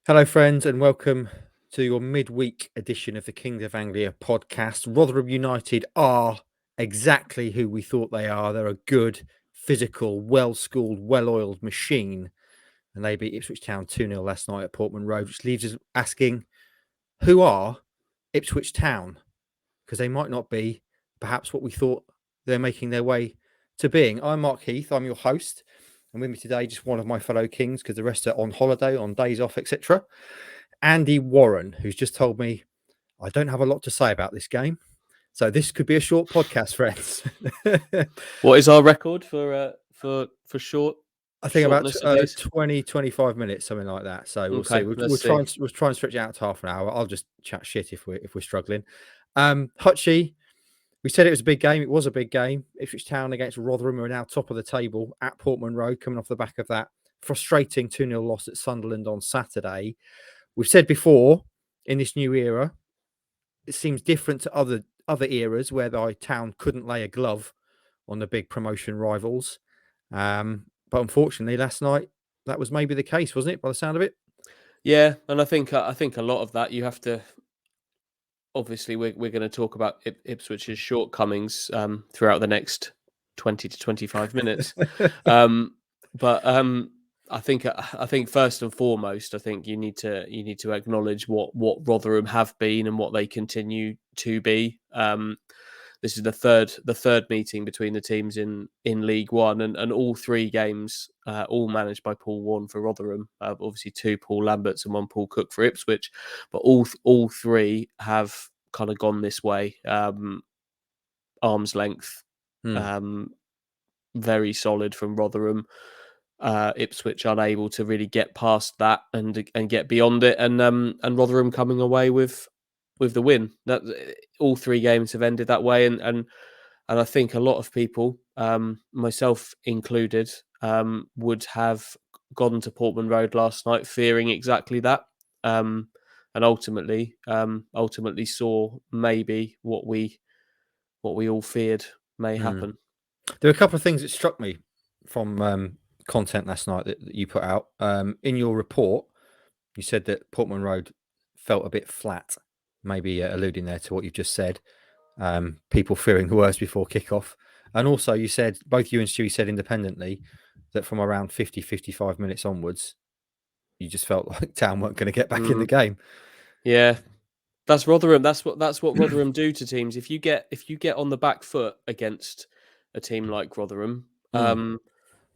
Hello, friends, and welcome to your midweek edition of the Kings of Anglia podcast. Rotherham United are exactly who we thought they are. They're a good, physical, well-schooled, well-oiled machine, and they beat Ipswich Town 2-0 last night at Portman Road, which leaves us asking, who are Ipswich Town? Because they might not be perhaps what we thought they're making their way to being. I'm Mark Heath, I'm your host, and with me today, just one of my fellow Kings, because the rest are on holiday, on days off, etc. Andy Warren, who's just told me I don't have a lot to say about this game. So this could be a short podcast, friends. What is our record for short? I think about shortness of these? 20, 25 minutes, something like that. So we'll see. Okay, We'll let's try see. and stretch it out to half an hour. I'll just chat shit if we're struggling. Hutchie, we said it was a big game. It was a big game. Ipswich Town against Rotherham are now top of the table at Portman Road, coming off the back of that frustrating 2-0 loss at Sunderland on Saturday. We've said before, in this new era, it seems different to other eras where the Town couldn't lay a glove on the big promotion rivals. But unfortunately, last night that was maybe the case, wasn't it? By the sound of it. Yeah, and I think a lot of that you have to. Obviously, we're going to talk about Ipswich's shortcomings throughout the next 20 to 25 minutes. But I think first and foremost, I think you need to acknowledge what Rotherham have been and what they continue to be. This is the third meeting between the teams in League One, and all three games, all managed by Paul Warne for Rotherham. Obviously, two Paul Lamberts and one Paul Cook for Ipswich, but all three have kind of gone this way, arm's length, very solid from Rotherham. Ipswich unable to really get past that and get beyond it, and Rotherham coming away with the win. That all three games have ended that way, and I think a lot of people, myself included, would have gone to Portman Road last night fearing exactly that, and ultimately saw maybe what we all feared may happen. There were a couple of things that struck me from content last night that you put out. In your report, you said that Portman Road felt a bit flat, maybe alluding there to what you've just said. People fearing the worst before kickoff. And also you said, both you and Stewie said independently, that from around 50, 55 minutes onwards, you just felt like Town weren't going to get back in the game. Yeah, that's Rotherham. That's what Rotherham do to teams. If you get on the back foot against a team like Rotherham,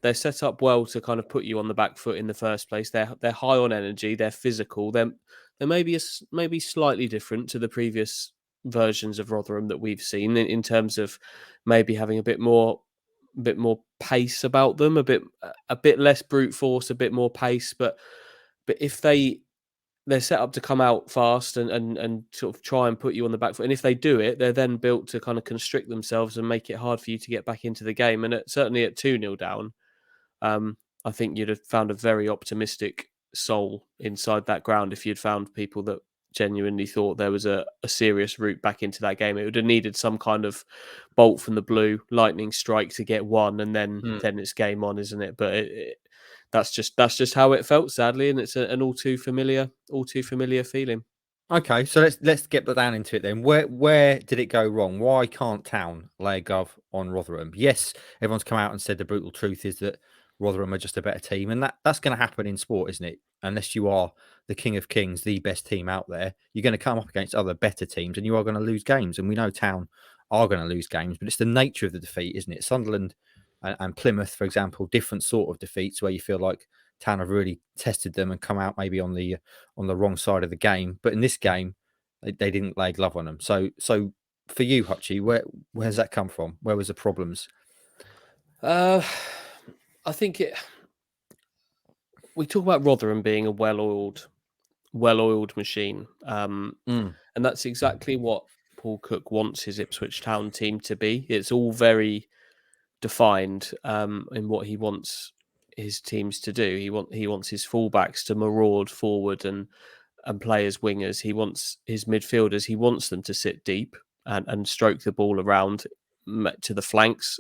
they're set up well to kind of put you on the back foot in the first place. They're high on energy. They're physical. They're maybe slightly different to the previous versions of Rotherham that we've seen in terms of maybe having a bit more pace about them, a bit less brute force, a bit more pace. But if they're set up to come out fast and sort of try and put you on the back foot. And if they do it, they're then built to kind of constrict themselves and make it hard for you to get back into the game. And certainly at 2-0 down, I think you'd have found a very optimistic soul inside that ground if you'd found people that genuinely thought there was a serious route back into that game. It would have needed some kind of bolt from the blue, lightning strike to get one, and then it's game on, isn't it? But that's just how it felt, sadly, and it's an all too familiar feeling. Okay, so let's get down into it then. Where did it go wrong? Why can't Town lay a glove on Rotherham? Yes, everyone's come out and said the brutal truth is that Rotherham are just a better team, and that's going to happen in sport, isn't it? Unless you are the king of kings, the best team out there, you're going to come up against other better teams, and you are going to lose games. And we know Town are going to lose games, but it's the nature of the defeat, isn't it? Sunderland and Plymouth, for example, different sort of defeats where you feel like Town have really tested them and come out maybe on the wrong side of the game. But in this game, they didn't lay a glove on them. So for you, Hutchie, where's that come from? Where was the problems? I think we talk about Rotherham being a well-oiled machine, and that's exactly what Paul Cook wants his Ipswich Town team to be. It's all very defined in what he wants his teams to do. He wants his fullbacks to maraud forward and play as wingers. He wants his midfielders. He wants them to sit deep and stroke the ball around to the flanks,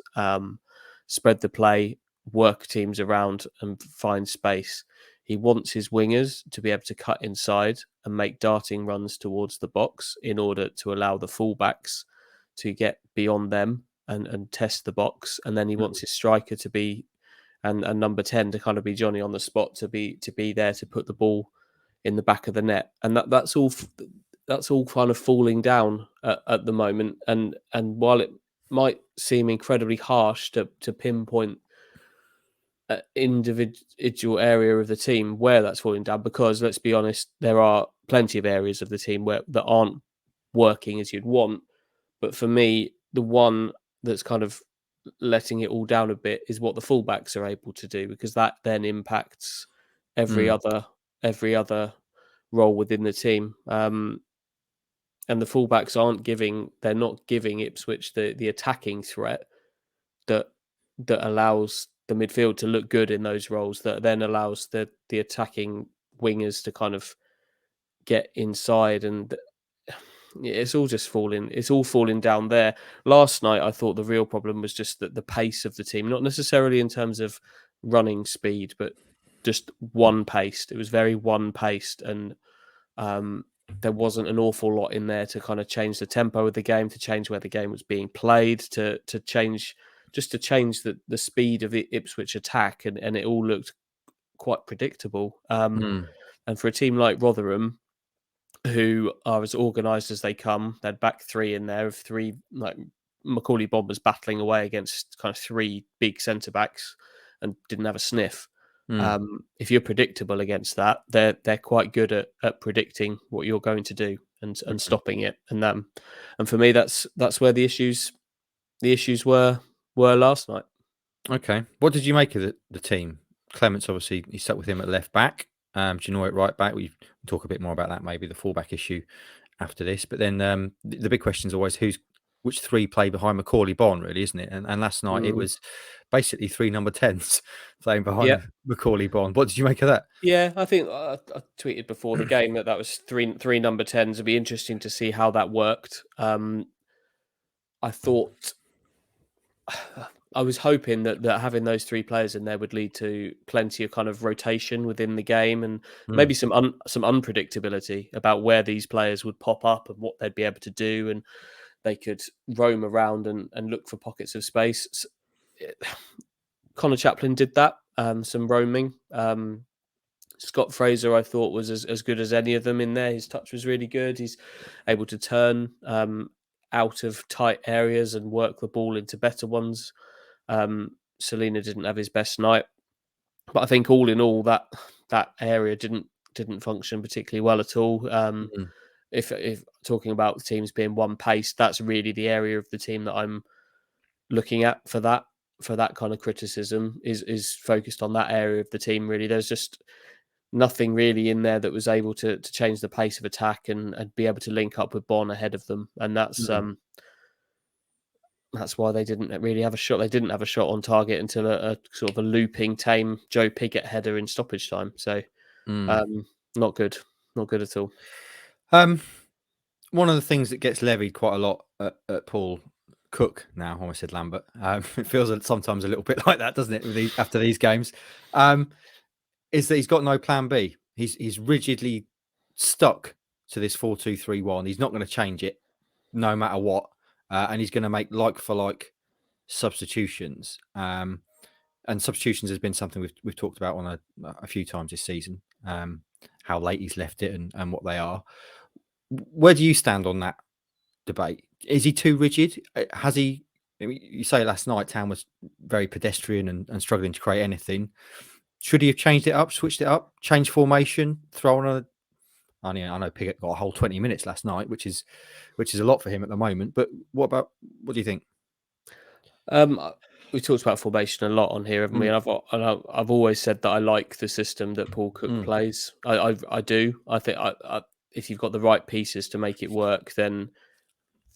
spread the play, work teams around and find space. he wants his wingers to be able to cut inside and make darting runs towards the box in order to allow the fullbacks to get beyond them and test the box. And then he wants his striker to be and number 10 to kind of be Johnny on the spot to be there to put the ball in the back of the net. And that's all kind of falling down at the moment. And while it might seem incredibly harsh to pinpoint an individual area of the team where that's falling down, because let's be honest, there are plenty of areas of the team that aren't working as you'd want. But for me, the one that's kind of letting it all down a bit is what the fullbacks are able to do, because that then impacts every other role within the team. And the fullbacks they're not giving Ipswich the attacking threat that allows the midfield to look good in those roles, that then allows the attacking wingers to kind of get inside, and it's all falling down there. Last night I thought the real problem was just that the pace of the team, not necessarily in terms of running speed, but just one-paced. It was very one-paced, and there wasn't an awful lot in there to kind of change the tempo of the game, to change where the game was being played, to change the speed of the Ipswich attack, and it all looked quite predictable. And for a team like Rotherham, who are as organised as they come, they had back three in there of three, like Macaulay Bombers battling away against kind of three big centre backs and didn't have a sniff. If you're predictable against that, they're quite good at predicting what you're going to do and stopping it. And for me, that's where the issues were last night. Okay, what did you make of the team? Clements, obviously, he stuck with him at left back. Do you know it right back? We'll talk a bit more about that, maybe the fullback issue after this. But then the big question is always which three play behind Macaulay Bonne, really, isn't it? And last night it was basically three number 10s playing behind Macaulay Bonne. What did you make of that? Yeah, I think I tweeted before the game that was three number 10s. It'd be interesting to see how that worked. I thought I was hoping that having those three players in there would lead to plenty of kind of rotation within the game, and maybe some unpredictability about where these players would pop up and what they'd be able to do, and they could roam around and look for pockets of space. Connor Chaplin did that, some roaming. Scott Fraser, I thought, was as good as any of them in there. His touch was really good. He's able to turn out of tight areas and work the ball into better ones. Selena didn't have his best night, but I think all in all, that area didn't function particularly well at all. If talking about the teams being one pace, that's really the area of the team that I'm looking at for that kind of criticism is focused on that area of the team. Really, there's just nothing really in there that was able to change the pace of attack and be able to link up with Bonne ahead of them, and that's why they didn't really have a shot. They didn't have a shot on target until a sort of a looping tame Joe Pigott header in stoppage time. So not good at all. One of the things that gets levied quite a lot at Paul Cook now, I almost said Lambert. It feels sometimes a little bit like that, doesn't it? After these games, is that he's got no plan B. He's rigidly stuck to this 4-2-3-1. He's not going to change it, no matter what, and he's going to make like for like substitutions. And substitutions has been something we've talked about on a few times this season. How late he's left it and what they are. Where do you stand on that debate? Is he too rigid? Has he? You say last night Town was very pedestrian and struggling to create anything. Should he have changed it up, switched it up, changed formation, thrown on I know Pigott got a whole 20 minutes last night, which is a lot for him at the moment. But what do you think? We talked about formation a lot on here, haven't we? And I've always said that I like the system that Paul Cook plays. I do. I think if you've got the right pieces to make it work, then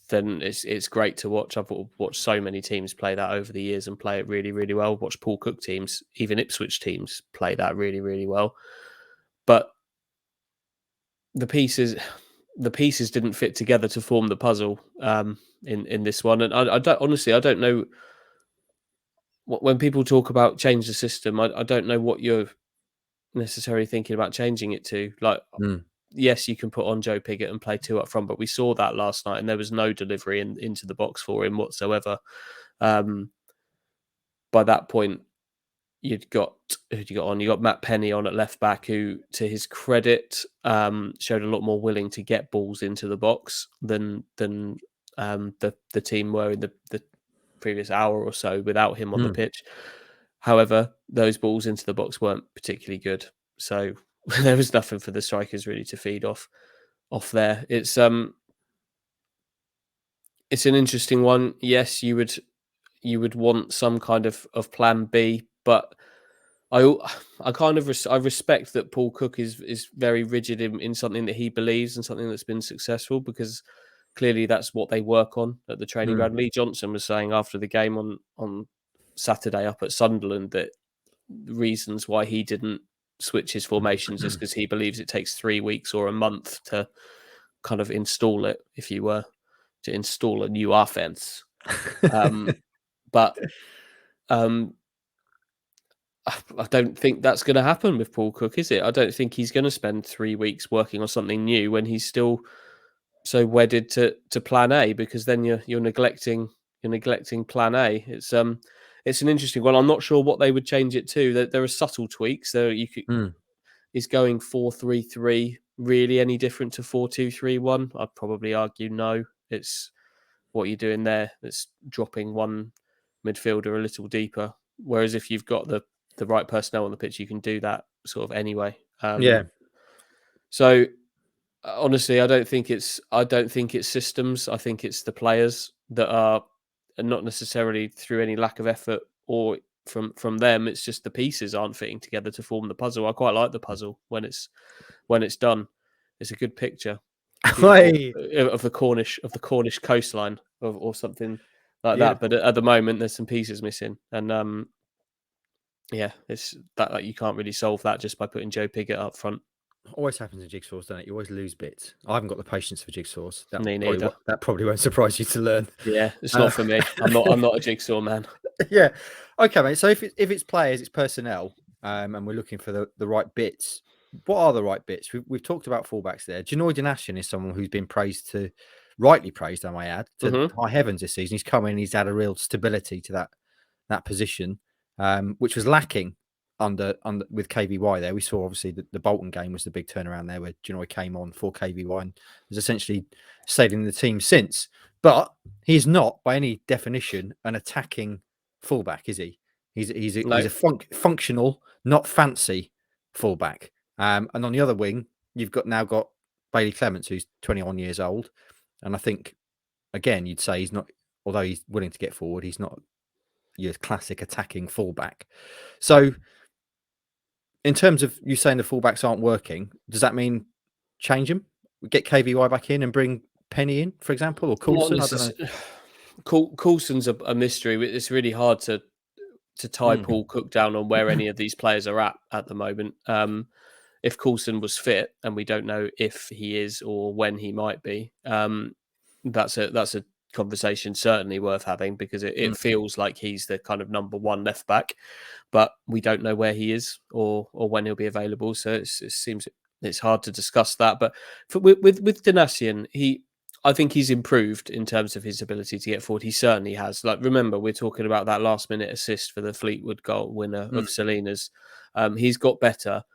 it's great to watch. I've watched so many teams play that over the years and play it really, really well. Watch Paul Cook teams, even Ipswich teams, play that really, really well. But the pieces didn't fit together to form the puzzle in this one. And I don't know. When people talk about change the system, I don't know what you're necessarily thinking about changing it to. Like, yes, you can put on Joe Pigott and play 2 up front, but we saw that last night, and there was no delivery into the box for him whatsoever. By that point, you'd got who'd you got on? You got Matt Penny on at left back, who, to his credit, showed a lot more willing to get balls into the box than the team were in the previous hour or so without him on the pitch. However, those balls into the box weren't particularly good, so there was nothing for the strikers really to feed off there. It's an interesting one. Yes, you would want some kind of plan B, but I kind of I respect that Paul Cook is very rigid in something that he believes and something that's been successful, because clearly that's what they work on at the training ground. Lee Johnson was saying after the game on Saturday up at Sunderland that the reasons why he didn't switch his formations is because he believes it takes 3 weeks or a month to kind of install it, if you were to install a new offense. But I don't think that's going to happen with Paul Cook, is it? I don't think he's going to spend 3 weeks working on something new when he's still so wedded to Plan A, because then you're neglecting Plan A. It's an interesting one. I'm not sure what they would change it to. There are subtle tweaks. There you could is going 4-3-3 really any different to 4-2-3-1? I'd probably argue no. It's what you're doing there. It's dropping one midfielder a little deeper. Whereas if you've got the right personnel on the pitch, you can do that sort of anyway. So honestly, I don't think it's systems. I think it's the players that are not necessarily through any lack of effort or from them. It's just the pieces aren't fitting together to form the puzzle. I quite like the puzzle when it's done. It's a good picture of the Cornish coastline or something like that. But at the moment, there's some pieces missing, and it's that you can't really solve that just by putting Joe Pigott up front. Always happens in jigsaws, doesn't it? You always lose bits. I haven't got the patience for jigsaws. Me neither. That probably won't surprise you to learn. Yeah, it's not for me. I'm not a jigsaw man. Yeah. Okay, mate. So if it's players, it's personnel, and we're looking for the right bits. What are the right bits? We've talked about fullbacks there. Janoy Donatian is someone who's been rightly praised, I might add, to high heavens this season. He's come in, he's had a real stability to that position, which was lacking under with KVY there. We saw obviously the Bolton game was the big turnaround there, where Janoy came on for KVY and has essentially stayed in the team since. But he's not, by any definition, an attacking fullback, is he? He's a functional, not fancy fullback. And on the other wing, you've now got Bailey Clements, who's 21 years old, and I think again you'd say he's not, although he's willing to get forward, he's not your classic attacking fullback. So, in terms of you saying the fullbacks aren't working, does that mean change them? Get KVY back in and bring Penny in, for example, or Coulson? I don't know. Coulson's a mystery. It's really hard to tie Paul Cook down on where any of these players are at the moment. If Coulson was fit, and we don't know if he is or when he might be, that's a conversation certainly worth having, because it feels like he's the kind of number one left back, but we don't know where he is or when he'll be available. So it seems it's hard to discuss that. But with Donatian, I think he's improved in terms of his ability to get forward. He certainly has. Like, remember, we're talking about that last minute assist for the Fleetwood goal winner of Salinas. He's got better.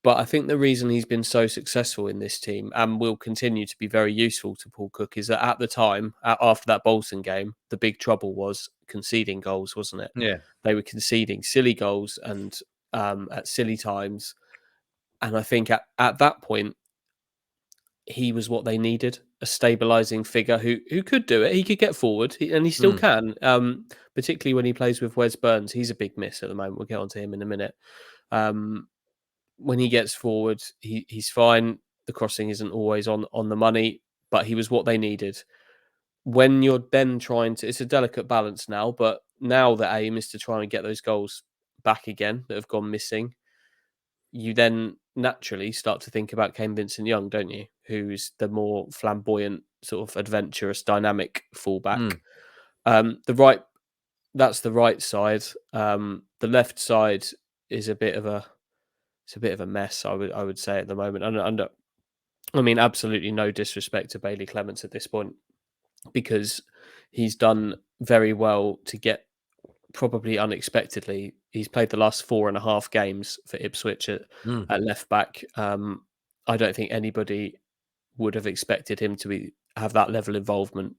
But I think the reason he's been so successful in this team and will continue to be very useful to Paul Cook is that at the time, after that Bolton game, the big trouble was conceding goals, wasn't it? Yeah. They were conceding silly goals and at silly times. And I think at that point, he was what they needed, a stabilising figure who could do it. He could get forward, and he still can, particularly when he plays with Wes Burns. He's a big miss at the moment. We'll get onto him in a minute. When he gets forward, he's fine. The crossing isn't always on the money, but he was what they needed. When you're then trying to, it's a delicate balance now, but now the aim is to try and get those goals back again that have gone missing. You then naturally start to think about Kane Vincent-Young, don't you? Who's the more flamboyant, sort of adventurous, dynamic fullback. That's the right side. The left side is a bit of a it's a bit of a mess. I would say at the moment, and I mean, absolutely no disrespect to Bailey Clements at this point, because he's done very well to get, probably unexpectedly, he's played the last 4.5 games for Ipswich at left back. I don't think anybody would have expected him to have that level of involvement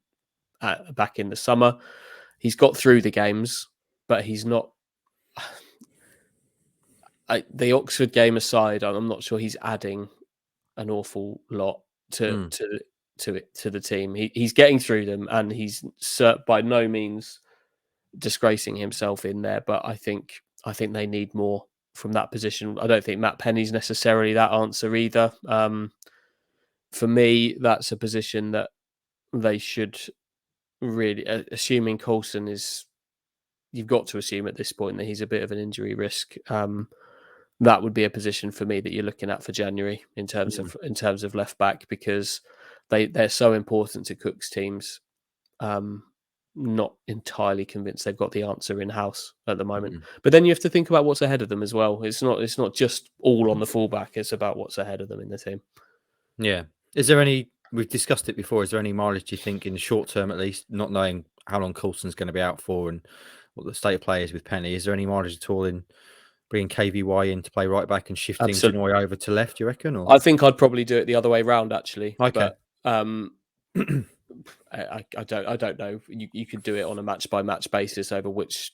back in the summer. He's got through the games, but he's not. The Oxford game aside, I'm not sure he's adding an awful lot to the team. He's getting through them, and he's by no means disgracing himself in there. But I think they need more from that position. I don't think Matt Penny's necessarily that answer either. For me, that's a position that they should really, assuming Coulson is, you've got to assume at this point that he's a bit of an injury risk. That would be a position for me that you're looking at for January in terms of left back, because they're so important to Cook's teams. Not entirely convinced they've got the answer in house at the moment. But then you have to think about what's ahead of them as well. It's not just all on the fullback. It's about what's ahead of them in the team. Yeah. Is there any? We've discussed it before. Is there any mileage, do you think, in the short term at least, not knowing how long Coulson's going to be out for and what the state of play is with Penny? Is there any mileage at all in bringing KVY in to play right back and shifting Genoy over to left, do you reckon? Or? I think I'd probably do it the other way round, actually. Okay. But I don't know. You could do it on a match by match basis over which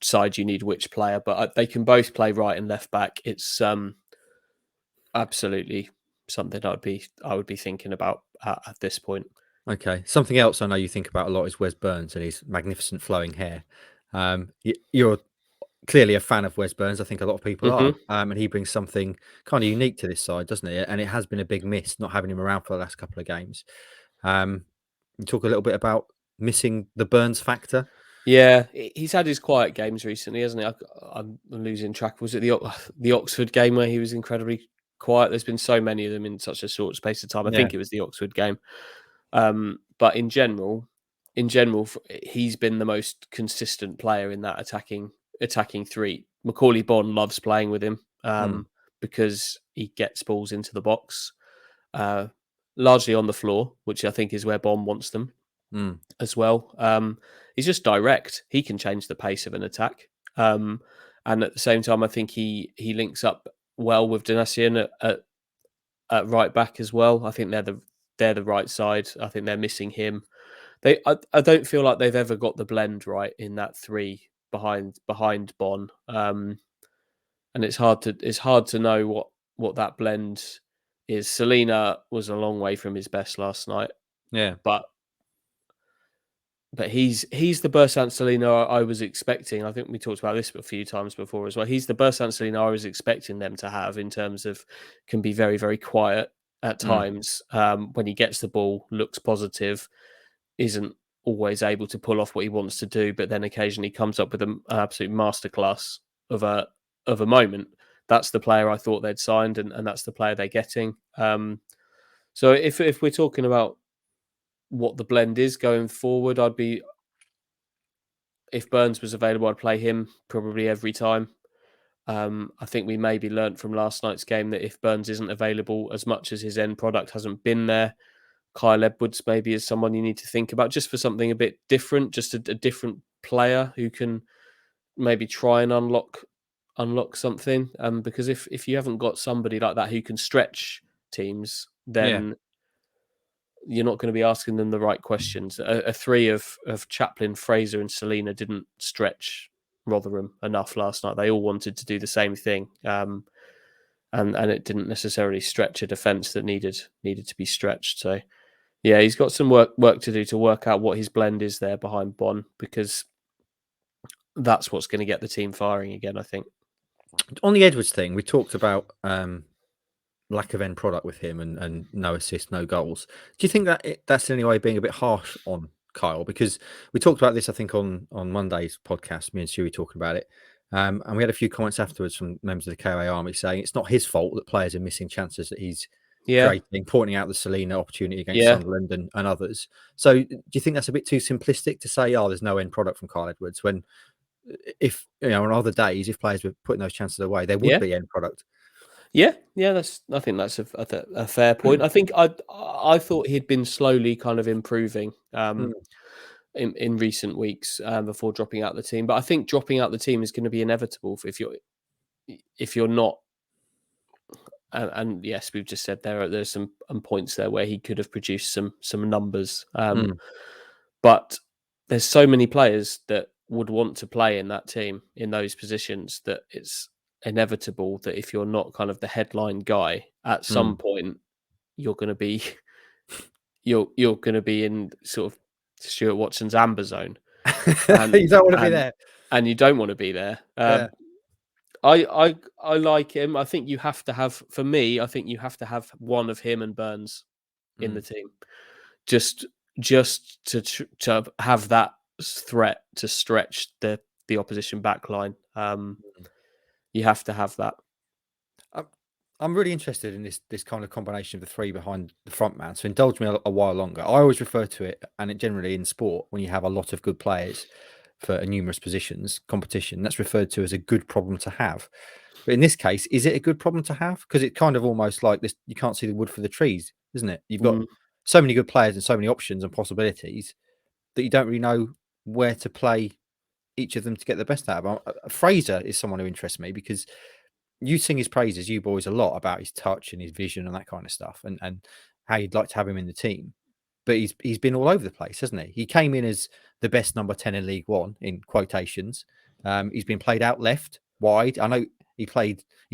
side you need which player, but they can both play right and left back. It's absolutely something I would be thinking about at this point. Okay. Something else I know you think about a lot is Wes Burns and his magnificent flowing hair. You're clearly a fan of Wes Burns. I think a lot of people are. And he brings something kind of unique to this side, doesn't he? And it has been a big miss not having him around for the last couple of games. You talk a little bit about missing the Burns factor. Yeah, he's had his quiet games recently, hasn't he? I'm losing track. Was it the Oxford game where he was incredibly quiet? There's been so many of them in such a short space of time. I think it was the Oxford game. But in general, he's been the most consistent player in that attacking three. Macaulay Bonne loves playing with him because he gets balls into the box, largely on the floor, which I think is where Bonne wants them as well. He's just direct. He can change the pace of an attack. And at the same time, I think he links up well with Donatian at right back as well. I think they're the right side. I think they're missing him. I don't feel like they've ever got the blend right in that three behind Bonne. And it's hard to know what that blend is. Selina was a long way from his best last night. Yeah. But he's the Bersant Selina I was expecting. I think we talked about this a few times before as well. He's the Bersant Selina I was expecting them to have, in terms of can be very, very quiet at times. When he gets the ball, looks positive, isn't always able to pull off what he wants to do, but then occasionally comes up with an absolute masterclass of a moment. That's the player I thought they'd signed, and that's the player they're getting. So if we're talking about what the blend is going forward, if Burns was available, I'd play him probably every time. I think we maybe learnt from last night's game that if Burns isn't available, as much as his end product hasn't been there, Kyle Edwards maybe is someone you need to think about, just for something a bit different, just a different player who can maybe try and unlock something. Because if you haven't got somebody like that who can stretch teams, then you're not going to be asking them the right questions. A three of Chaplin, Fraser and Selina didn't stretch Rotherham enough last night. They all wanted to do the same thing. And it didn't necessarily stretch a defence that needed to be stretched. So, yeah, he's got some work to do to work out what his blend is there behind Bonne, because that's what's going to get the team firing again, I think. On the Edwards thing, we talked about lack of end product with him and no assists, no goals. Do you think that that's in any way being a bit harsh on Kyle? Because we talked about this, I think, on Monday's podcast, me and Stewie talking about it. And we had a few comments afterwards from members of the KOA Army saying it's not his fault that players are missing chances that he's creating, pointing out the Selina opportunity against Sunderland and others. So do you think that's a bit too simplistic to say, there's no end product from Kyle Edwards, when if on other days, if players were putting those chances away, there would be end product. Yeah, I think that's a fair point. I think I thought he'd been slowly kind of improving in recent weeks before dropping out the team. But I think dropping out the team is going to be inevitable if you're not. And yes, we've just said there's some points there where he could have produced some numbers. But there's so many players that would want to play in that team in those positions that it's inevitable that if you're not kind of the headline guy, at some point you're going to be you're going to be in sort of Stuart Watson's amber zone, and you don't want to be there, and you don't want to be there. I like him. I think you have to have, for me, I think you have to have one of him and Burns in the team, just to have that threat to stretch the opposition back line. You have to have that. I'm really interested in this kind of combination of the three behind the front man. So indulge me a while longer. I always refer to it, and it generally in sport, when you have a lot of good players for numerous positions, competition, that's referred to as a good problem to have. But in this case, is it a good problem to have? Because it's kind of almost like this, you can't see the wood for the trees, isn't it? You've got so many good players and so many options and possibilities that you don't really know where to play each of them to get the best out of them. Fraser is someone who interests me because you sing his praises, you boys, a lot about his touch and his vision and that kind of stuff, and how you'd like to have him in the team. But he's been all over the place, hasn't he? He came in as the best number 10 in League One, in quotations. He's been played out left, wide. I know he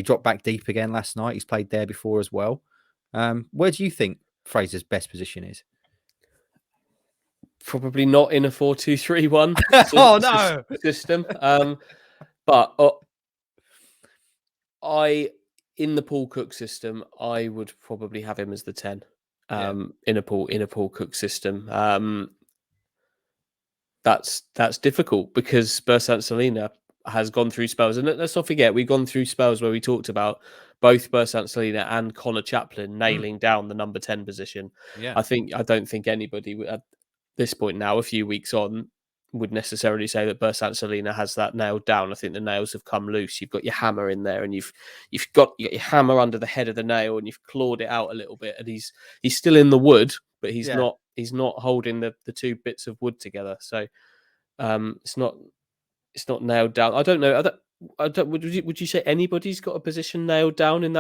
dropped back deep again last night. He's played there before as well. Where do you think Fraser's best position is? Probably not in a 4-2-3-1 Oh no, system. But in the Paul Cook system, I would probably have him as the 10. In a Paul Cook system. That's difficult because Bersant Salina has gone through spells, and let's not forget we've gone through spells where we talked about both Bersant Salina and Connor Chaplin nailing down the number 10 position. Yeah, I don't think anybody at this point now, a few weeks on, would necessarily say that Bersant Salina has that nailed down. I think the nails have come loose. You've got your hammer in there, and you've got your hammer under the head of the nail, and you've clawed it out a little bit. And he's still in the wood, but he's not holding the two bits of wood together. So it's not nailed down. I don't know. Would you say anybody's got a position nailed down in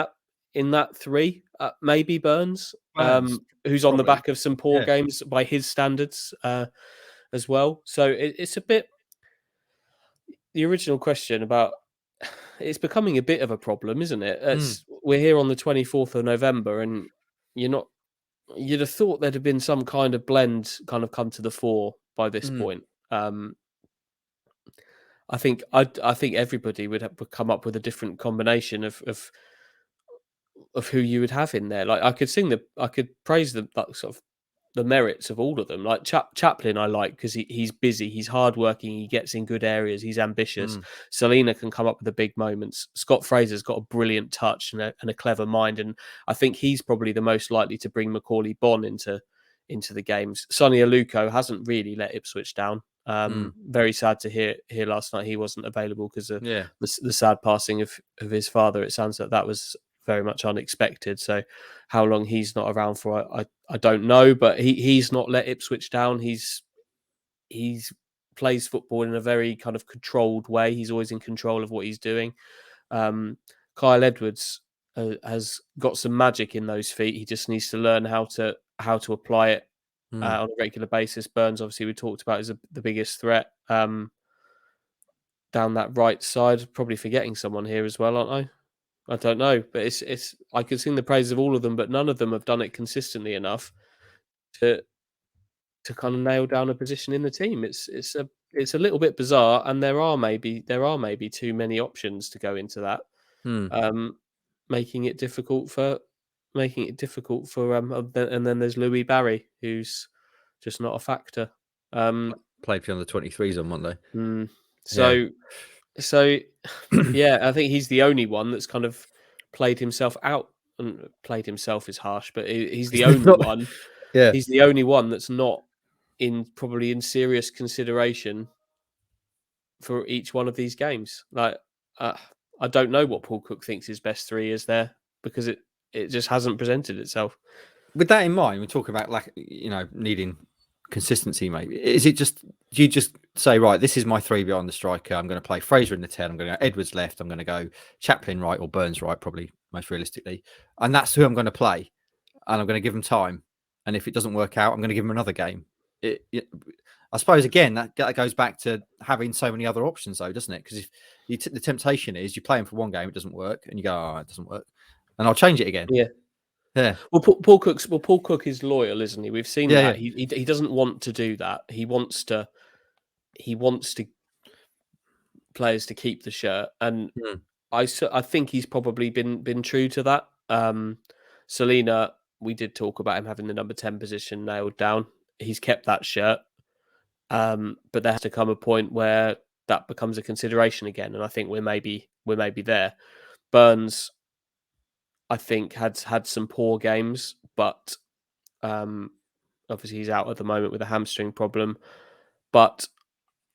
that three? Maybe Burns, who's on the back of some poor games by his standards as well. So it's a bit. The original question about it's becoming a bit of a problem, isn't it? We're here on the 24th of November, and you'd have thought there'd have been some kind of blend kind of come to the fore by this point. I think everybody would come up with a different combination of who you would have in there. Like I could praise the sort of the merits of all of them. Like Chaplin, I like because he's busy, he's hardworking, he gets in good areas, he's ambitious. Selena can come up with the big moments. Scott Fraser's got a brilliant touch and a clever mind, and I think he's probably the most likely to bring Macaulay Bonne into the games. Sonny Aluko hasn't really let Ipswich down. Very sad to hear last night he wasn't available because of the sad passing of his father. It sounds like that was very much unexpected. So how long he's not around for, I don't know, but he's not let Ipswich down. He's plays football in a very kind of controlled way. He's always in control of what he's doing. Kyle Edwards has got some magic in those feet. He just needs to learn how to apply it on a regular basis. Burns, obviously, we talked about, is the biggest threat down that right side. Probably forgetting someone here as well, aren't I? I don't know, but it's. I could sing the praises of all of them, but none of them have done it consistently enough to kind of nail down a position in the team. It's a little bit bizarre, and there are maybe too many options to go into that, making it difficult for. And then there's Louis Barry, who's just not a factor. Played for the under 23s on Monday. So yeah, I think he's the only one that's kind of played himself out. And played himself is harsh, but he's the only one. Yeah, he's the only one that's not probably in serious consideration for each one of these games. Like, I don't know what Paul Cook thinks his best three is there, because it just hasn't presented itself. With that in mind, we're talking about needing consistency, mate. Is it just, do you just say, right, this is my three behind the striker, I'm going to play Fraser in the 10, I'm going to go Edwards left, I'm going to go Chaplin right, or Burns right, probably most realistically, and that's who I'm going to play, and I'm going to give him time, and if it doesn't work out, I'm going to give him another game. I suppose again that goes back to having so many other options, though, doesn't it? Because if the temptation is you play him for one game, it doesn't work, and you go, oh, it doesn't work, and I'll change it again. Yeah. Well, Paul Cook is loyal, isn't he? We've seen that. Yeah. He doesn't want to do that. He wants to players to keep the shirt, and I think he's probably been true to that. Selena, we did talk about him having the number 10 position nailed down. He's kept that shirt, but there has to come a point where that becomes a consideration again, and I think we're maybe there. Burns, I think, had some poor games, but obviously he's out at the moment with a hamstring problem. But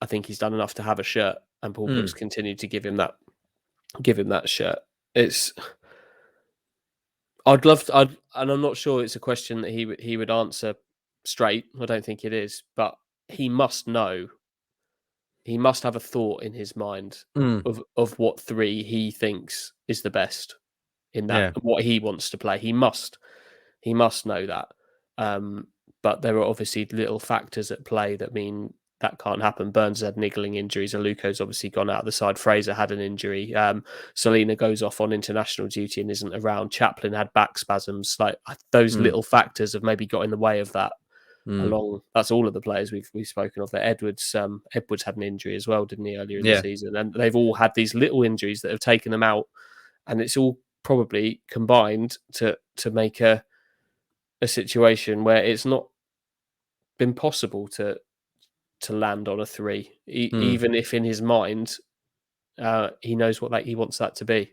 I think he's done enough to have a shirt, and Paul Cook's continued to give him that shirt. And I'm not sure it's a question that he would answer straight. I don't think it is, but he must know. He must have a thought in his mind of what three he thinks is the best in that, what he wants to play. He must know that. But there are obviously little factors at play that mean that can't happen. Burns had niggling injuries. Aluko's obviously gone out of the side. Fraser had an injury. Selena goes off on international duty and isn't around. Chaplin had back spasms. Like, those little factors have maybe got in the way of that. That's all of the players we've spoken of there. Edwards had an injury as well, didn't he, earlier in the season? And they've all had these little injuries that have taken them out, and it's all probably combined to make a situation where it's not been possible to land on a three, even if in his mind he knows what he wants that to be.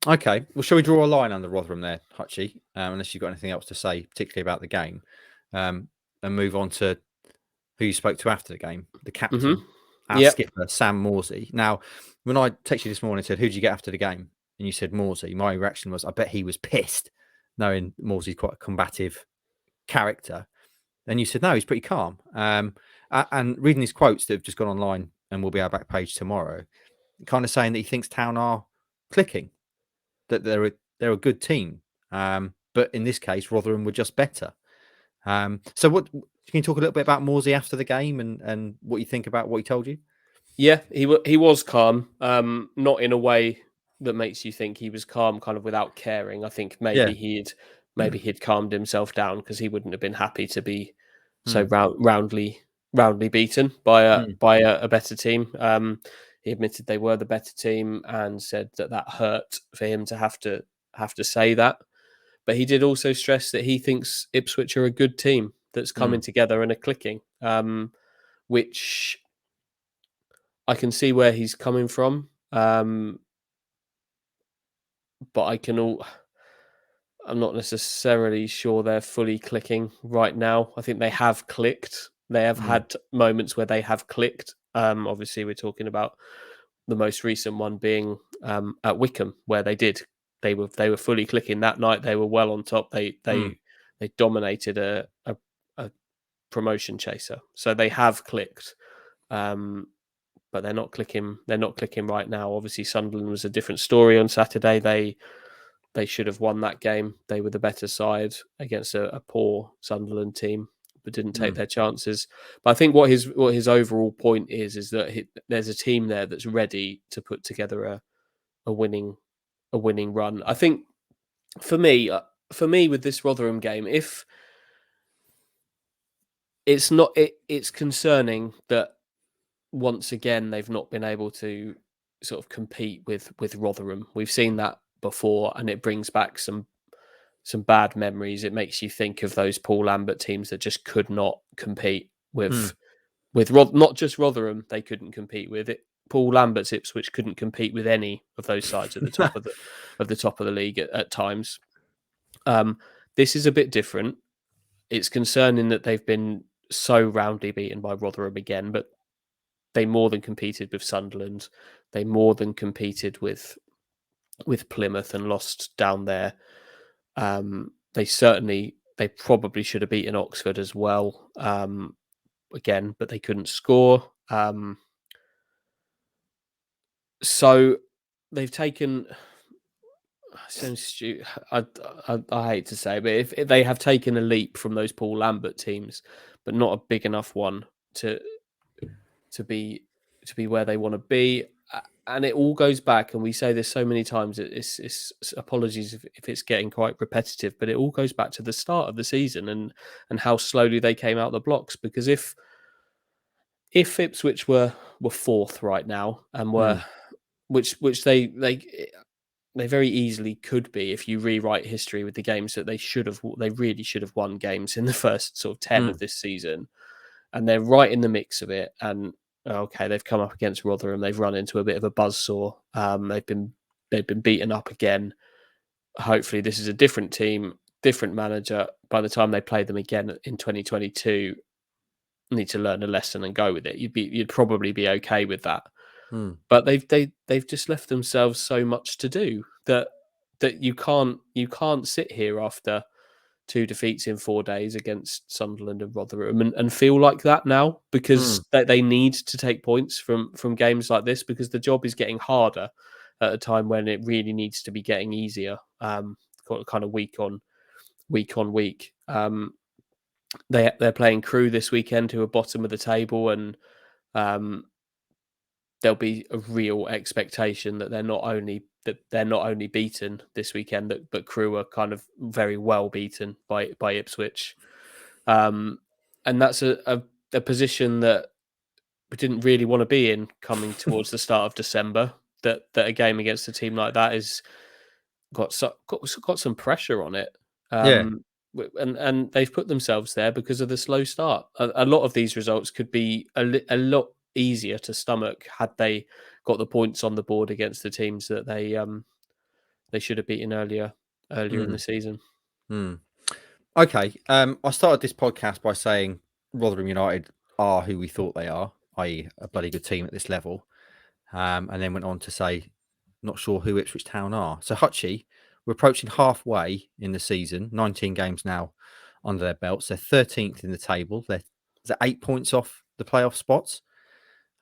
Okay, well, shall we draw a line under Rotherham there, Hutchie? Unless you've got anything else to say, particularly about the game, and move on to who you spoke to after the game, the captain, our skipper, Sam Morsy. Now, when I texted you this morning and said, who did you get after the game? And you said Morsy, my reaction was, I bet he was pissed, knowing Morsy's quite a combative character. Then you said, no, he's pretty calm. And reading these quotes that have just gone online and will be our back page tomorrow, kind of saying that he thinks Town are clicking, that they're a good team. But in this case, Rotherham were just better. So what, can you talk a little bit about Morsy after the game and what you think about what he told you? Yeah, he was calm, not in a way that makes you think he was calm kind of without caring. I think maybe he'd calmed himself down because he wouldn't have been happy to be so roundly beaten by a better team. He admitted they were the better team and said that hurt for him to have to say that. But he did also stress that he thinks Ipswich are a good team that's coming together and are clicking, which I can see where he's coming from. But I'm not necessarily sure they're fully clicking right now. I think they have clicked. They have had moments where they have clicked. Obviously, we're talking about the most recent one being at Wickham, where they were fully clicking that night. They were well on top. They dominated a promotion chaser. So they have clicked. But they're not clicking. They're not clicking right now. Obviously, Sunderland was a different story on Saturday. They should have won that game. They were the better side against a poor Sunderland team, but didn't take their chances. But I think what his overall point is that there's a team there that's ready to put together a winning run. I think for me with this Rotherham game, if it's concerning that once again they've not been able to sort of compete with Rotherham. We've seen that before, and it brings back some bad memories. It makes you think of those Paul Lambert teams that just could not compete with not just Rotherham. They couldn't compete with it. Paul Lambert's Ipswich couldn't compete with any of those sides at the top of the top of the league at times. This is a bit different. It's concerning that they've been so roundly beaten by Rotherham again, but they more than competed with Sunderland. They more than competed with Plymouth and lost down there. They probably should have beaten Oxford as well. Again, but they couldn't score. So they've taken. Sounds stupid. I hate to say, but if they have taken a leap from those Paul Lambert teams, but not a big enough one to be where they want to be. And it all goes back, and we say this so many times. It's apologies if it's getting quite repetitive, but it all goes back to the start of the season and how slowly they came out the blocks. Because if Ipswich were fourth right now and were which they very easily could be if you rewrite history with the games that they really should have won games in the first sort of 10 of this season, and they're right in the mix of it. And okay, they've come up against Rotherham, they've run into a bit of a buzzsaw. They've been beaten up again. Hopefully this is a different team, different manager. By the time they play them again in 2022, need to learn a lesson and go with it. You'd probably be okay with that. But they've just left themselves so much to do that you can't sit here after 2 defeats in 4 days against Sunderland and Rotherham and feel like that now, because they need to take points from games like this, because the job is getting harder at a time when it really needs to be getting easier. Kind of week on week. They're playing Crewe this weekend, who are bottom of the table, and there'll be a real expectation that they're not only beaten this weekend, but Crewe are kind of very well beaten by Ipswich, and that's a position that we didn't really want to be in coming towards the start of December. That a game against a team like that is got some pressure on it. And they've put themselves there because of the slow start. A lot of these results could be a lot easier to stomach had they got the points on the board against the teams that they should have beaten earlier in the season. Okay. I started this podcast by saying Rotherham United are who we thought they are, i.e. a bloody good team at this level. And then went on to say, not sure who Ipswich Town are. So Hutchie, we're approaching halfway in the season, 19 games now under their belts. They're 13th in the table. They're 8 points off the playoff spots.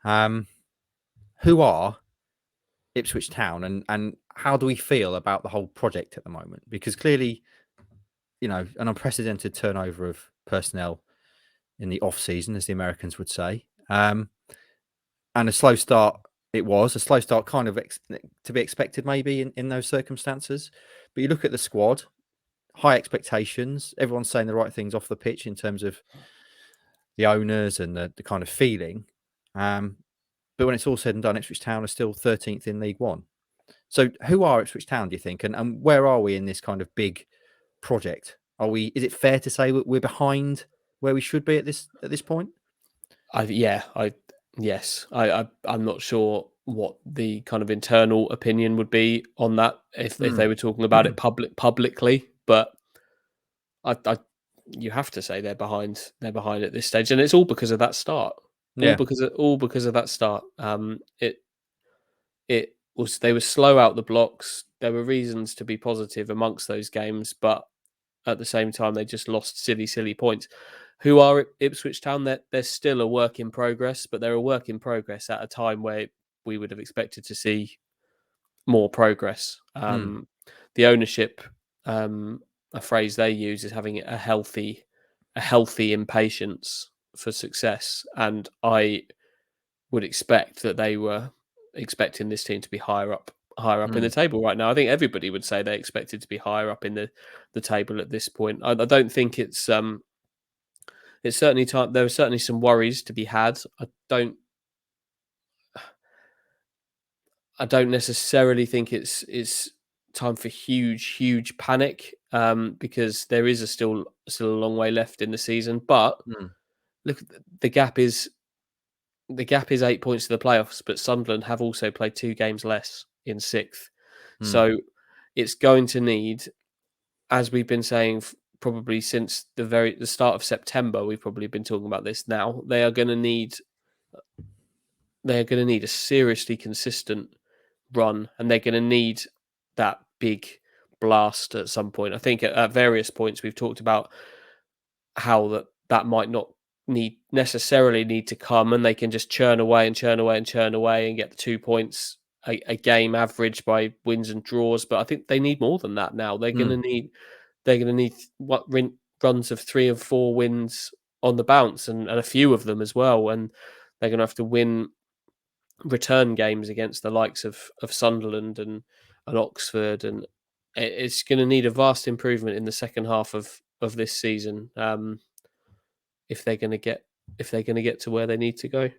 Who are Ipswich Town, and how do we feel about the whole project at the moment? Because clearly, an unprecedented turnover of personnel in the off season, as the Americans would say, and a slow start. It was a slow start, kind of to be expected, maybe in those circumstances. But you look at the squad, high expectations. Everyone's saying the right things off the pitch in terms of the owners and the kind of feeling. But when it's all said and done, Ipswich Town are still 13th in League One. So who are Ipswich Town, do you think? And where are we in this kind of big project? Is it fair to say we're behind where we should be at this point? Yes. I'm not sure what the kind of internal opinion would be on that if they were talking about it publicly, but you have to say they're behind at this stage, and it's all because of that start. All because of that start. They were slow out the blocks. There were reasons to be positive amongst those games, but at the same time, they just lost silly points. Who are Ipswich Town? They're still a work in progress, but they're a work in progress at a time where we would have expected to see more progress. The ownership, a phrase they use, is having a healthy impatience for success, and I would expect that they were expecting this team to be higher up in the table right now. I think everybody would say they expected to be higher up in the table at this point. I don't think it's certainly time. There are certainly some worries to be had. I don't necessarily think it's time for huge panic, because there is still a long way left in the season. But look, the gap is 8 points to the playoffs, but Sunderland have also played 2 games less in 6th. So it's going to need, as we've been saying probably since the start of September, we've probably been talking about this now, they are going to need they're going to need a seriously consistent run, and they're going to need that big blast at some point. I think at various points we've talked about how that might not necessarily need to come, and they can just churn away and churn away and churn away and get the 2 points a game average by wins and draws. But I think they need more than that now. They're going to need what runs of 3 or 4 wins on the bounce, and a few of them as well. And they're going to have to win return games against the likes of Sunderland and Oxford, and it's going to need a vast improvement in the second half of this season if they're going to get to where they need to go.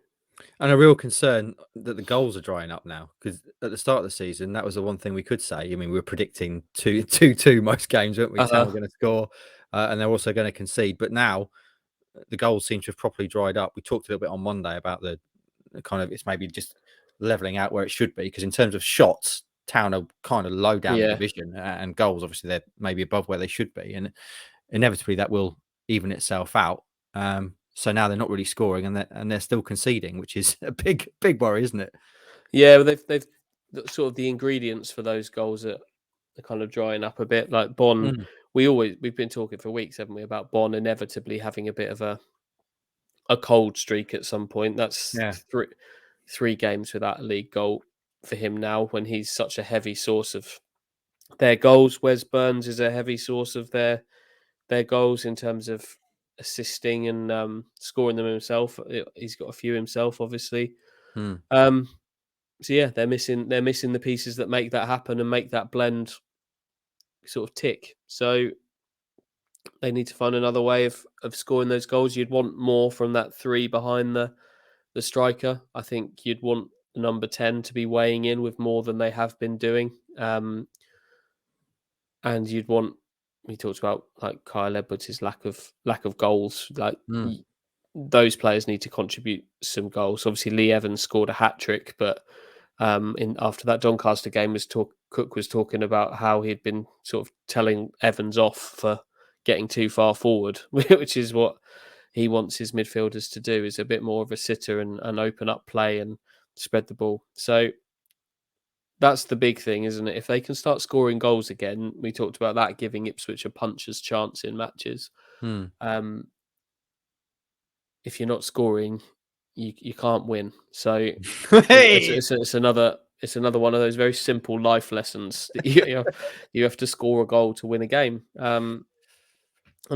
And a real concern that the goals are drying up now, because at the start of the season, that was the one thing we could say. I mean, we were predicting 2-2 most games, weren't we? Town were going to score, and they're also going to concede. But now the goals seem to have properly dried up. We talked a little bit on Monday about the kind of, it's maybe just leveling out where it should be, because in terms of shots, Town are kind of low down the division, and goals, obviously, they're maybe above where they should be, and inevitably that will even itself out. So now they're not really scoring, and they're still conceding, which is a big worry, isn't it? Yeah, well, they've sort of the ingredients for those goals are kind of drying up a bit. Like Bonn, we've been talking for weeks, haven't we, about Bonn inevitably having a bit of a cold streak at some point. That's three games without a league goal for him now, when he's such a heavy source of their goals. Wes Burns is a heavy source of their goals in terms of assisting and scoring them himself. He's got a few himself, obviously. So yeah, they're missing the pieces that make that happen and make that blend sort of tick. So they need to find another way of scoring those goals. You'd want more from that 3 behind the striker. I think you'd want number 10 to be weighing in with more than they have been doing. And you'd want, we talked about like Kyle Edwards' lack of goals. Like those players need to contribute some goals. Obviously, Lee Evans scored a hat-trick, but after that Doncaster game, Cook was talking about how he'd been sort of telling Evans off for getting too far forward, which is what he wants his midfielders to do, is a bit more of a sitter and open up play and spread the ball. So that's the big thing, isn't it? If they can start scoring goals again, we talked about that giving Ipswich a puncher's chance in matches. If you're not scoring, you can't win. So it's another one of those very simple life lessons. You have to score a goal to win a game. I'm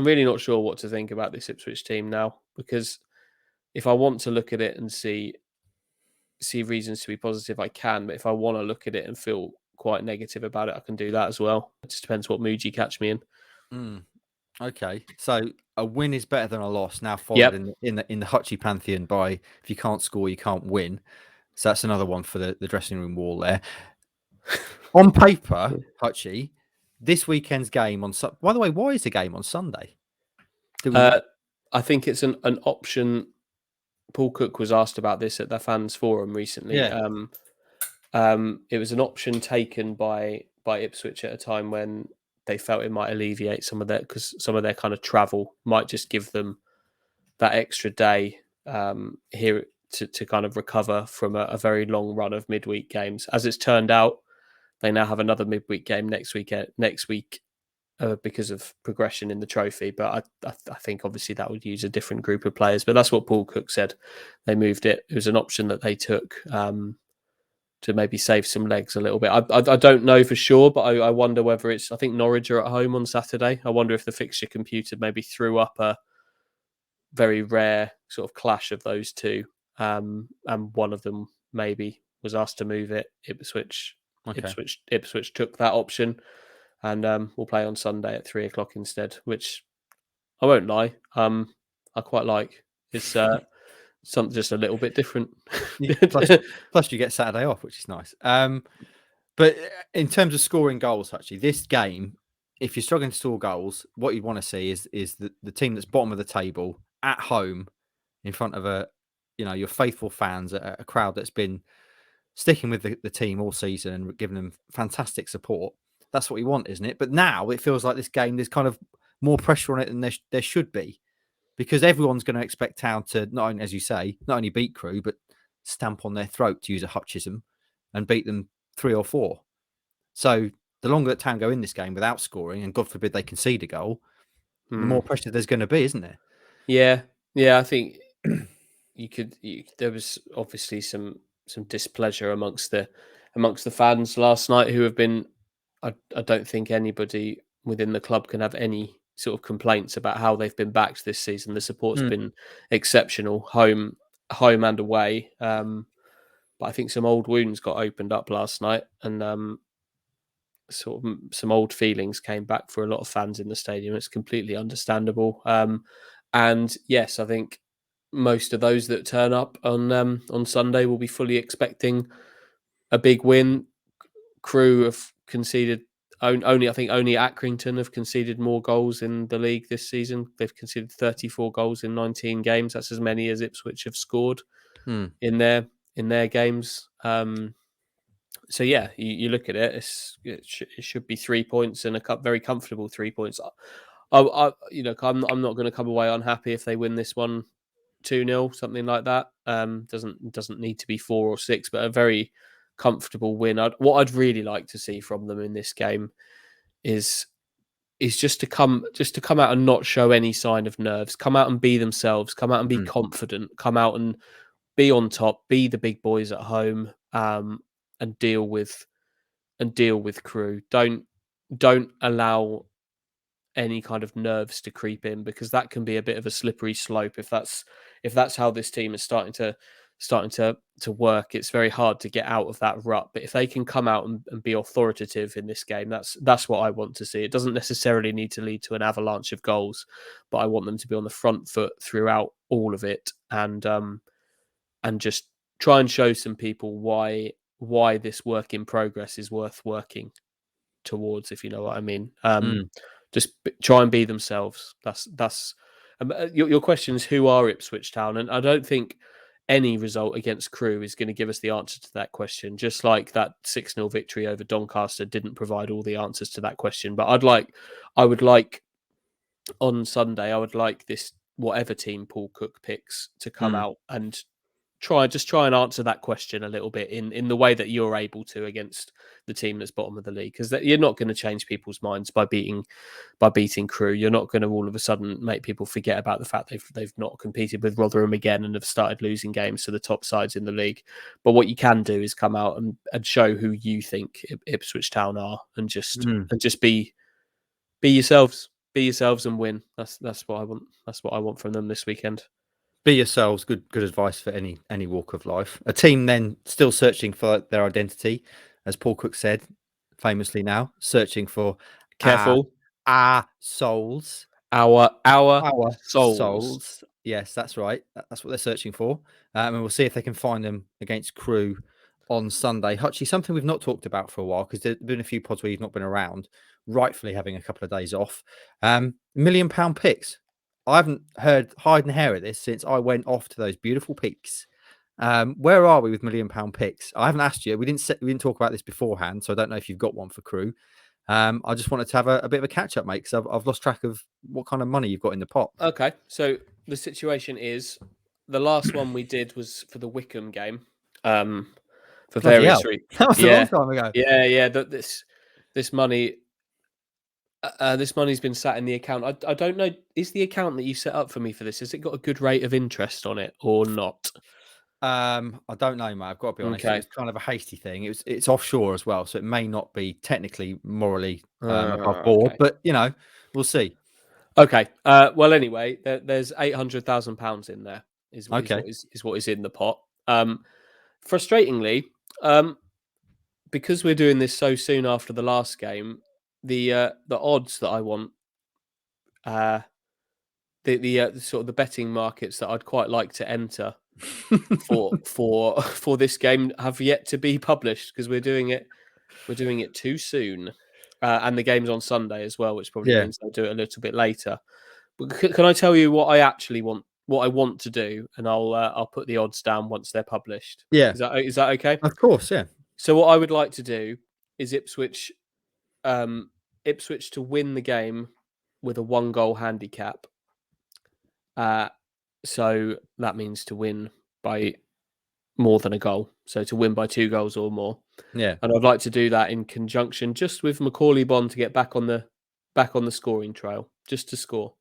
really not sure what to think about this Ipswich team now, because if I want to look at it and see reasons to be positive, I can. But if I want to look at it and feel quite negative about it, I can do that as well. It just depends what mood you catch me in. Okay, so a win is better than a loss now, followed in the Hutchie pantheon by, if you can't score, you can't win. So that's another one for the dressing room wall there. On paper, Hutchie, this weekend's game on... By the way, why is the game on Sunday? I think it's an option. Paul Cook was asked about this at the fans forum recently. Yeah. It was an option taken by Ipswich at a time when they felt it might alleviate some of their kind of travel, might just give them that extra day here to kind of recover from a very long run of midweek games. As it's turned out, they now have another midweek game next week because of progression in the trophy. But I think obviously that would use a different group of players. But that's what Paul Cook said. They moved it. It was an option that they took to maybe save some legs a little bit. I don't know for sure, but I wonder whether I think Norwich are at home on Saturday. I wonder if the fixture computer maybe threw up a very rare sort of clash of those two. And one of them maybe was asked to move it. Ipswich took that option, and we'll play on Sunday at 3:00 instead, which I won't lie, I quite like. It's something just a little bit different. Plus you get Saturday off, which is nice. But in terms of scoring goals, actually, this game, if you're struggling to score goals, what you'd want to see is the team that's bottom of the table at home in front of your faithful fans, a crowd that's been sticking with the team all season and giving them fantastic support. That's what we want, isn't it? But now it feels like this game, there's kind of more pressure on it than there should be, because everyone's going to expect Town to, not only, as you say, not only beat Crewe, but stamp on their throat, to use a Hutchism, and beat them 3 or 4. So the longer that Town go in this game without scoring, and God forbid they concede a goal, the more pressure there's going to be, isn't there? Yeah, I think there was obviously some displeasure amongst the fans last night who have been. I don't think anybody within the club can have any sort of complaints about how they've been backed this season. The support's been exceptional, home and away. But I think some old wounds got opened up last night, and sort of some old feelings came back for a lot of fans in the stadium. It's completely understandable. And yes, I think most of those that turn up on Sunday will be fully expecting a big win. Crewe have conceded only Accrington have conceded more goals in the league this season. They've conceded 34 goals in 19 games. That's as many as Ipswich have scored in their games. So yeah, you look at it, it should be 3 points and a very comfortable 3 points. I'm not going to come away unhappy if they win this one 2-0, something like that. Doesn't need to be 4 or 6, but a very comfortable win. What I'd really like to see from them in this game is just to come out and not show any sign of nerves. Come out and be themselves. Come out and be confident. Come out and be on top. Be the big boys at home. And deal with Crewe. Don't allow any kind of nerves to creep in, because that can be a bit of a slippery slope. If that's how this team is starting to work, it's very hard to get out of that rut. But if they can come out and be authoritative in this game, that's what I want to see. It doesn't necessarily need to lead to an avalanche of goals, but I want them to be on the front foot throughout all of it, and just try and show some people why this work in progress is worth working towards, if you know what I mean. Just try and be themselves. That's your question is, who are Ipswich Town? And I don't think any result against Crewe is going to give us the answer to that question, just like that 6-0 victory over Doncaster didn't provide all the answers to that question. But I would like on Sunday, I would like this, whatever team Paul Cook picks, to come out and try and answer that question a little bit in the way that you're able to against the team that's bottom of the league, because you're not going to change people's minds by beating Crewe. You're not going to all of a sudden make people forget about the fact they've not competed with Rotherham again and have started losing games to the top sides in the league. But what you can do is come out and show who you think Ipswich Town are, and just be yourselves. Be yourselves and win. That's what I want. That's what I want from them this weekend. Be yourselves. Good advice for any walk of life. A team then still searching for their identity, as Paul Cook said famously, now searching for Careful. Our souls. Our souls. Yes, that's right. That's what they're searching for. And we'll see if they can find them against Crewe on Sunday. Hutchie, something we've not talked about for a while, because there's been a few pods where you've not been around, rightfully having a couple of days off. £1 million picks. I haven't heard hide and hair at this since I went off to those beautiful peaks. Where are we with £1 million picks? I haven't asked you. We didn't talk about this beforehand, so I don't know if you've got one for Crewe. I just wanted to have a bit of a catch up, mate, because I've lost track of what kind of money you've got in the pot. Okay, so the situation is, the last one we did was for the Wickham game. For various reasons. That was a long time ago. Yeah. This money. This money's been sat in the account. I don't know. Is the account that you set up for me for this, has it got a good rate of interest on it or not? I don't know, mate. I've got to be honest. Okay. It's kind of a hasty thing. It's offshore as well, so it may not be technically morally above board, but we'll see. Okay. Well, anyway, there's £800,000 in there. Is what is in the pot. Frustratingly, because we're doing this so soon after the last game, the odds that I want, the sort of the betting markets that I'd quite like to enter for this game have yet to be published, because we're doing it too soon, and the game's on Sunday as well, which probably means I'll do it a little bit later. But can I tell you what I actually want? What I want to do, and I'll put the odds down once they're published. Yeah, is that okay? Of course, yeah. So what I would like to do is Ipswich to win the game with a 1-goal handicap. So that means to win by more than a goal. So to win by 2 goals or more. Yeah. And I'd like to do that in conjunction just with Macaulay Bond to get back on the scoring trail, just to score.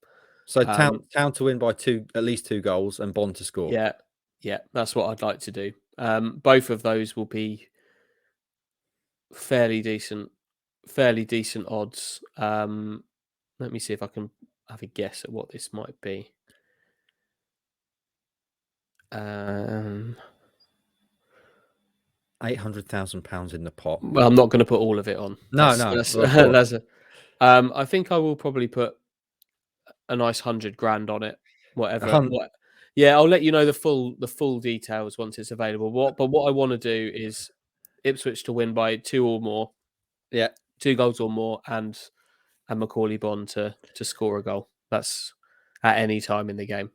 So Town to win by at least 2 goals, and Bond to score. Yeah, that's what I'd like to do. Both of those will be fairly decent odds. Let me see if I can have a guess at what this might be. £800,000 in the pot. Well, I'm not going to put all of it on. No. I think I will probably put a nice 100 grand on it. Whatever. Yeah, I'll let you know the full details once it's available. But what I want to do is Ipswich to win by 2 or more. Yeah, 2 goals or more, and Macaulay Bond to score a goal. That's at any time in the game.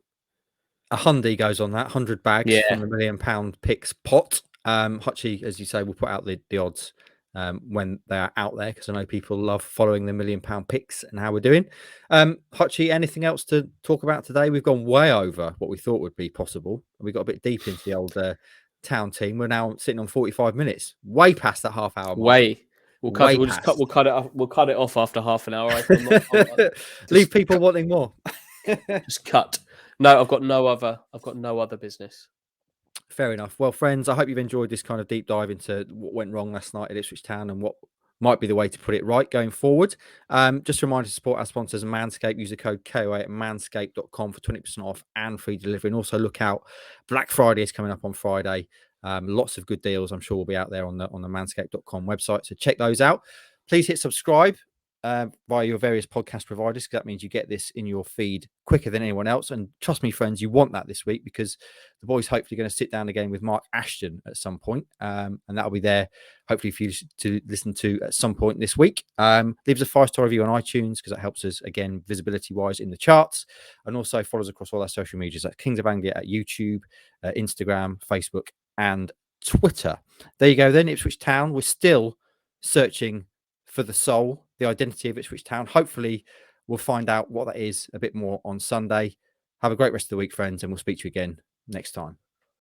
A hundy goes on that, 100 bags from the £1 million picks pot. Hutchie, as you say, will put out the odds when they are out there, because I know people love following the £1 million picks and how we're doing. Hutchie, anything else to talk about today? We've gone way over what we thought would be possible. We got a bit deep into the old Town team. We're now sitting on 45 minutes, way past that half-hour mark. We'll cut it off after half an hour. Leave people wanting more. Just cut. No, I've got no other business. Fair enough. Well, friends, I hope you've enjoyed this kind of deep dive into what went wrong last night at Ipswich Town and what might be the way to put it right going forward. Just a reminder to support our sponsors, Manscaped. Use the code KOA at manscaped.com for 20% off and free delivery. And also look out, Black Friday is coming up on Friday. Lots of good deals, I'm sure, will be out there on the manscaped.com website. So check those out. Please hit subscribe via your various podcast providers, because that means you get this in your feed quicker than anyone else. And trust me, friends, you want that this week, because the boys hopefully going to sit down again with Mark Ashton at some point, and that'll be there hopefully for you to listen to at some point this week. Leave us a 5-star review on iTunes, because that helps us, again, visibility wise in the charts, and also follow us across all our social medias at Kings of Anglia at YouTube, Instagram, Facebook and Twitter. There you go then. Ipswich Town, we're still searching for the soul, the identity of Ipswich Town. Hopefully we'll find out what that is a bit more on Sunday. Have a great rest of the week, friends, and we'll speak to you again next time.